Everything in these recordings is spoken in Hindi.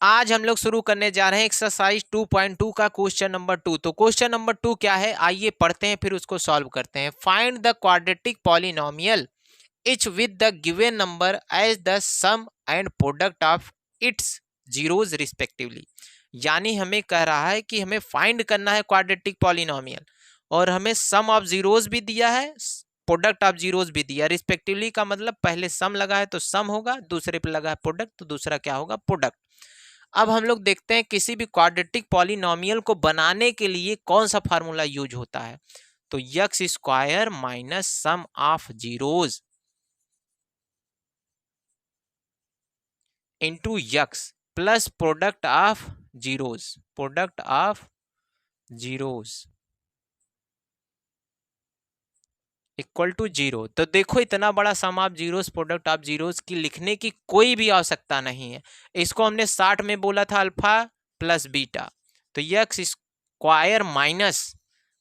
आज हम लोग शुरू करने जा रहे हैं एक्सरसाइज 2.2 का क्वेश्चन नंबर 2। तो क्वेश्चन नंबर 2 क्या है, आइए पढ़ते हैं फिर उसको सॉल्व करते हैं। Find the quadratic polynomial each with the given number as the sum and product of its zeros respectively. यानी हमें कह रहा है कि हमें फाइंड करना है क्वाड्रेटिक पॉलिनोमियल और हमें सम ऑफ जीरोज भी दिया है, प्रोडक्ट ऑफ जीरोज भी दिया। रिस्पेक्टिवली का मतलब पहले सम लगा है तो सम होगा, दूसरे पे लगा है प्रोडक्ट तो दूसरा क्या होगा, प्रोडक्ट। अब हम लोग देखते हैं किसी भी क्वाड्रेटिक पॉलिनोमियल को बनाने के लिए कौन सा फार्मूला यूज होता है। तो x square minus sum of zeroes into x plus product of zeroes equal to zero. तो देखो इतना बड़ा sum of zeroes product of zeroes की लिखने की कोई भी आवश्यकता नहीं है। इसको हमने 60 में बोला था अल्फा प्लस बीटा, तो x square minus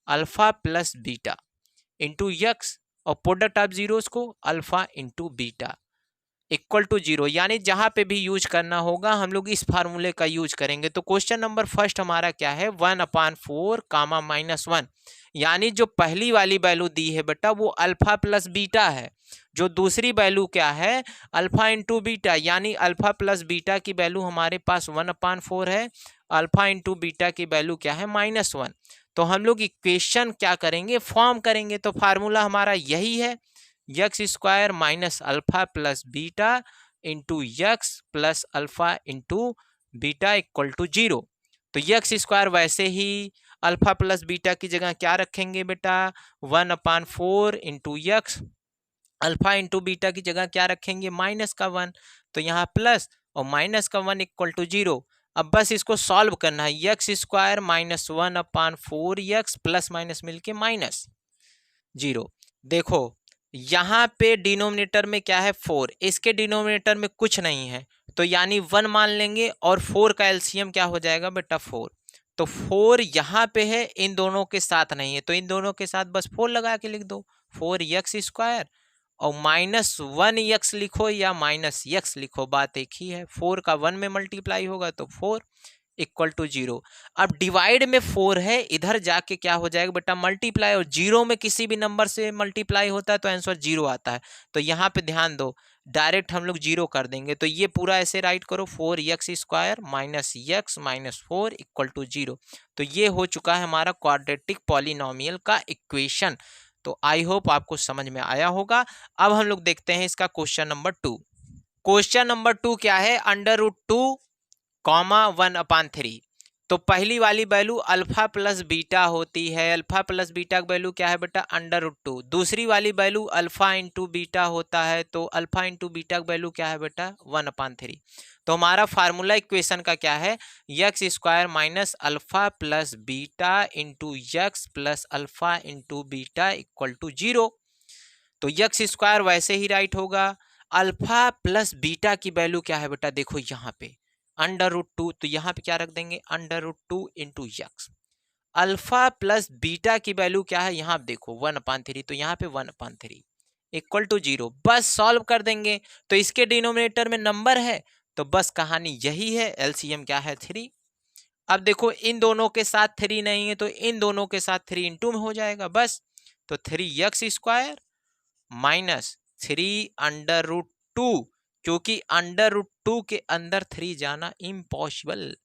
alpha plus beta into X और प्रोडक्ट ऑफ जीरोस को alpha into beta equal to zero. यानी जहां पे भी यूज करना होगा हम लोग इस फार्मूले का यूज करेंगे। तो क्वेश्चन नंबर फर्स्ट हमारा क्या है, 1/4 कामा -1। यानी जो पहली वाली वैल्यू दी है बेटा वो अल्फा प्लस बीटा है, जो दूसरी वैल्यू क्या है, अल्फा इंटू बीटा। यानी अल्फा प्लस बीटा की वैल्यू हमारे पास 1/4 है, अल्फा इंटू बीटा की वैल्यू क्या है, -1। तो हम लोग इक्वेशन क्या करेंगे, फॉर्म करेंगे। तो फार्मूला हमारा यही है, X square minus alpha plus beta into x plus alpha into beta equal to zero. तो यक्स स्क्वायर वैसे ही अल्फा प्लस बीटा की जगह क्या रखेंगे बेटा, 1/4 into x, alpha into beta की जगह क्या रखेंगे, -1। तो यहाँ प्लस और -1 इक्वल टू जीरो। अब बस इसको सॉल्व करना है, X square minus 1/4 x plus minus मिलके -0। देखो यहाँ पे डिनोमिनेटर में क्या है, 4, इसके डिनोमिनेटर में कुछ नहीं है तो यानी 1 मान लेंगे और 4 का एलसीएम क्या हो जाएगा बेटा, 4। तो 4 यहाँ पे है, इन दोनों के साथ नहीं है तो इन दोनों के साथ बस 4 लगा के लिख दो, 4 यक्स स्क्वायर और -1 यक्स लिखो या माइनस यक्स लिखो, बात एक ही है। 4 का 1 में मल्टीप्लाई होगा तो 4 इक्वल टू जीरो। अब डिवाइड में 4 है, इधर जाके क्या हो जाएगा बेटा, मल्टीप्लाई, और जीरो में किसी भी नंबर से मल्टीप्लाई होता है तो आंसर जीरो आता है। तो यहाँ पे ध्यान दो, डायरेक्ट हम लोग जीरो कर देंगे। तो ये पूरा ऐसे राइट करो, 4 x square minus X minus 4 equal to zero. तो ये हो चुका है हमारा क्वाड्रेटिक पॉलिनोमियल का इक्वेशन। तो आई होप आपको समझ में आया होगा। अब हम लोग देखते हैं इसका क्वेश्चन नंबर 2। क्वेश्चन नंबर 2 क्या है, √2, 1/3। तो पहली वाली वैल्यू अल्फा प्लस बीटा होती है, अल्फा प्लस बीटा की वैल्यू क्या है बेटा, √2। दूसरी वाली वैल्यू अल्फा इंटू बीटा होता है तो अल्फा इंटू बीटा की वैल्यू क्या है बेटा, 1/3। तो हमारा फार्मूला इक्वेशन का क्या है, X square minus alpha plus beta into x plus alpha into beta equal to zero. तो यक्स स्क्वायर वैसे ही राइट होगा, अल्फा प्लस बीटा की वैल्यू क्या है बेटा, देखो यहाँ पे √2, तो यहाँ पे क्या रख देंगे, √2 into x. Alpha plus beta की वैल्यू क्या है, यहाँ देखो 1/3, तो यहाँ पे 1/3 इक्वल टू जीरो। बस सॉल्व कर देंगे। तो इसके डिनोमिनेटर में नंबर है तो बस कहानी यही है, एलसीएम क्या है, 3। अब देखो इन दोनों के साथ 3 नहीं है तो इन दोनों के साथ 3 इंटू में हो जाएगा बस। तो 3 यक्स स्क्वायर माइनस 3 √2, क्योंकि √2 के अंदर 3 जाना इम्पॉसिबल।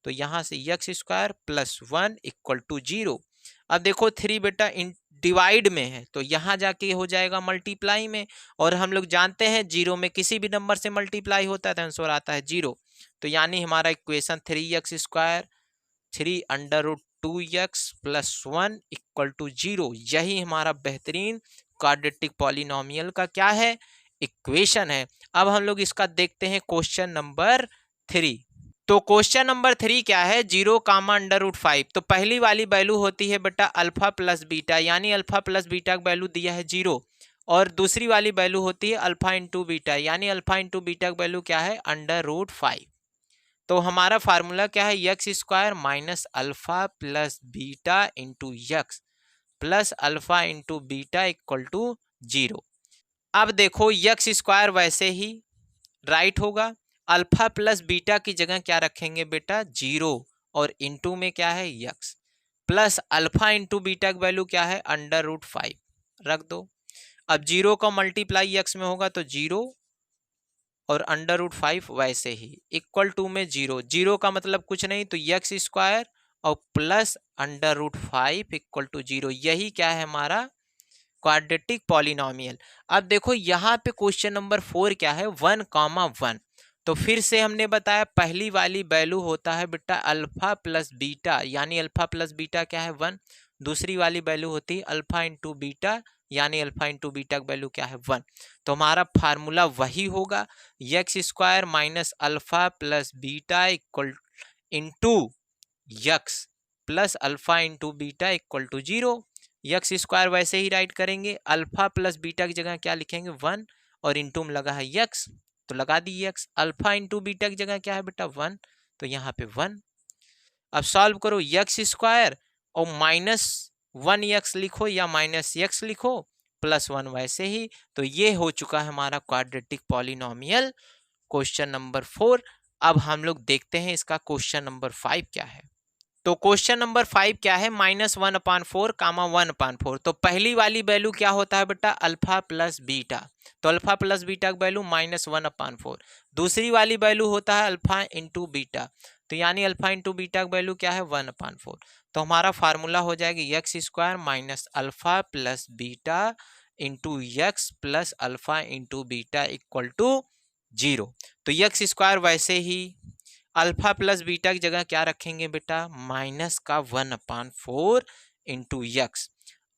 तो यहां से X square plus 1 equal to zero. अब देखो 3 बेटा डिवाइड में है तो यहां जाके हो जाएगा मल्टीप्लाई में, और हम लोग जानते हैं जीरो में किसी भी नंबर से मल्टीप्लाई होता है तो आंसर आता है जीरो। तो यानी हमारा equation 3 square 3 √2 plus 1 equal to zero, यही हमारा बेहतरीन क्वाड्रेटिक पॉलिनोमियल का क्या है, इक्वेशन है। अब हम लोग इसका देखते हैं क्वेश्चन नंबर 3। तो क्वेश्चन नंबर 3 क्या है, 0, √5। तो पहली वाली वैल्यू होती है बेटा अल्फा प्लस बीटा, यानी अल्फा प्लस बीटा का वैल्यू दिया है 0, और दूसरी वाली वैल्यू होती है अल्फा इंटू बीटा, यानी अल्फा इंटू बीटा का वैल्यू क्या है, √5। तो हमारा फार्मूला क्या है, X square minus alpha plus beta into x plus alpha into beta equal to zero. अब देखो यक्स स्क्वायर वैसे ही राइट होगा, अल्फा प्लस बीटा की जगह क्या रखेंगे बेटा 0 और इनटू में क्या है x plus alpha into beta की वैल्यू क्या है √5 रख दो। अब 0 का मल्टीप्लाई यक्स में होगा तो 0 और √5 वैसे ही इक्वल टू में 0 0 का मतलब कुछ नहीं तो यक्स स्क्वायर और प्लस √5 इक्वल टू 0। यही क्या है हमारा क्वाड्रेटिक पॉलिनोमियल। अब देखो यहाँ पे क्वेश्चन नंबर 4 क्या है 1,1। तो फिर से हमने बताया पहली वाली वैल्यू होता है बेटा अल्फा प्लस बीटा, यानी अल्फा प्लस बीटा क्या है 1। दूसरी वाली वैल्यू होती है अल्फा इंटू बीटा, यानी अल्फा इंटू बीटा की वैल्यू क्या है 1। तो हमारा फार्मूला वही होगा X square minus alpha plus beta equal into x plus alpha into beta equal to 0। X square वैसे ही राइट करेंगे, अल्फा प्लस बीटा की जगह क्या लिखेंगे 1 और इंटू में लगा है यक्स तो लगा दी यक्स। अल्फा इंटू बीटा की जगह क्या है बेटा 1 तो यहाँ पे 1। अब सॉल्व करो यक्स स्क्वायर और -1 यक्स लिखो या माइनस यक्स लिखो +1 वैसे ही। तो ये हो चुका है हमारा क्वाड्रेटिक पॉलिनोमियल क्वेश्चन नंबर 4। अब हम लोग देखते हैं इसका क्वेश्चन नंबर 5 क्या है। तो क्वेश्चन नंबर 5 क्या है -1/4 कामा 1/4। तो पहली वाली वैल्यू क्या होता है बेटा अल्फा प्लस बीटा, तो अल्फा प्लस बीटा की वैल्यू -1/4। दूसरी वाली वैल्यू होता है अल्फा इंटू बीटा, तो यानी अल्फा इंटू बीटा की वैल्यू क्या है 1/4। तो हमारा फार्मूला हो जाएगा X square minus alpha plus beta into x plus alpha into beta equal to 0। तो यक्स स्क्वायर वैसे ही अल्फा प्लस बीटा की जगह क्या रखेंगे बेटा माइनस का 1/4 into x,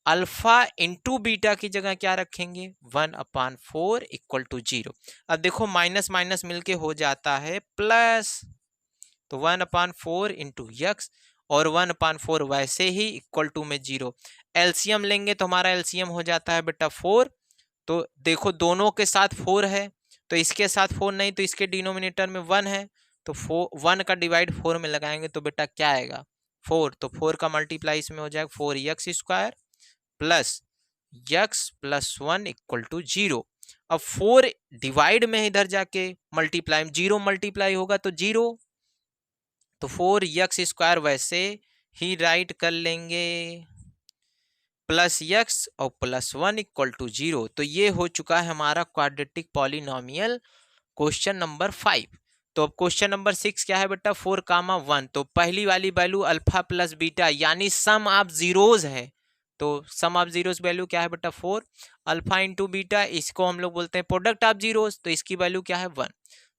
alpha into beta की जगह क्या रखेंगे 1/4 इक्वल टू 0। अब देखो माइनस माइनस मिलके हो जाता है प्लस, तो 1/4 इंटू यक्स और 1/4 वैसे ही इक्वल टू में 0। एलसीएम लेंगे तो हमारा एलसीएम हो जाता है बेटा 4। तो देखो दोनों के साथ 4 है तो इसके साथ 4 नहीं, तो इसके डिनोमिनेटर में 1 है तो 1 का डिवाइड 4 में लगाएंगे तो बेटा क्या आएगा 4। तो 4 का मल्टीप्लाई इसमें हो जाएगा 4 x square plus x plus 1 equal to 0। अब 4 डिवाइड में इधर जाके मल्टीप्लाई 0 मल्टीप्लाई होगा तो 0, तो 4 यक्स स्क्वायर वैसे ही राइट कर लेंगे प्लस यक्स और +1 इक्वल टू 0। तो ये हो चुका है हमारा क्वाड्रेटिक पॉलिनोमियल क्वेश्चन नंबर 5। तो अब क्वेश्चन नंबर 6 क्या है बेटा 4,1। तो पहली वाली वैल्यू अल्फा प्लस बीटा यानी सम ऑफ जीरोज है, तो सम ऑफ जीरोज वैल्यू क्या है बेटा 4। अल्फा इंटू बीटा इसको हम लोग बोलते हैं प्रोडक्ट ऑफ जीरोज, तो इसकी वैल्यू क्या है 1।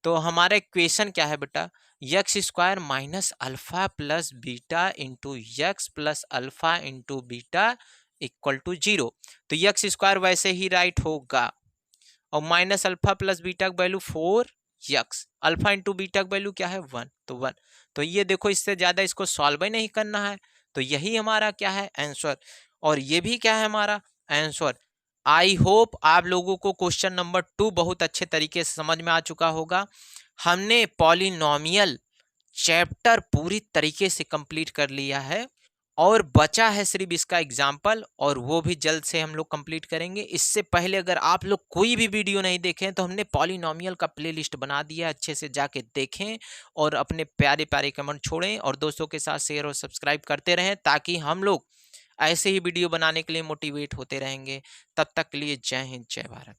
तो हमारा इक्वेशन क्या है बेटा x square minus alpha plus beta into x plus alpha into beta equal to 0। तो यक्स स्क्वायर वैसे ही राइट होगा और माइनस अल्फा प्लस बीटा की value 4 x, alpha into beta की वैल्यू क्या है 1 तो 1। तो ये देखो इससे ज्यादा इसको सॉल्व ही नहीं करना है, तो यही हमारा क्या है आंसर, और ये भी क्या है हमारा आंसर। आई होप आप लोगों को क्वेश्चन नंबर 2 बहुत अच्छे तरीके से समझ में आ चुका होगा। हमने पॉलिनोमियल चैप्टर पूरी तरीके से कंप्लीट कर लिया है और बचा है सिर्फ इसका एग्जाम्पल, और वो भी जल्द से हम लोग कंप्लीट करेंगे। इससे पहले अगर आप लोग कोई भी वीडियो नहीं देखें तो हमने पॉलिनोमियल का प्लेलिस्ट बना दिया, अच्छे से जाके देखें और अपने प्यारे प्यारे कमेंट छोड़ें और दोस्तों के साथ शेयर और सब्सक्राइब करते रहें ताकि हम लोग ऐसे ही वीडियो बनाने के लिए मोटिवेट होते रहेंगे। तब तक के लिए जय हिंद जय भारत।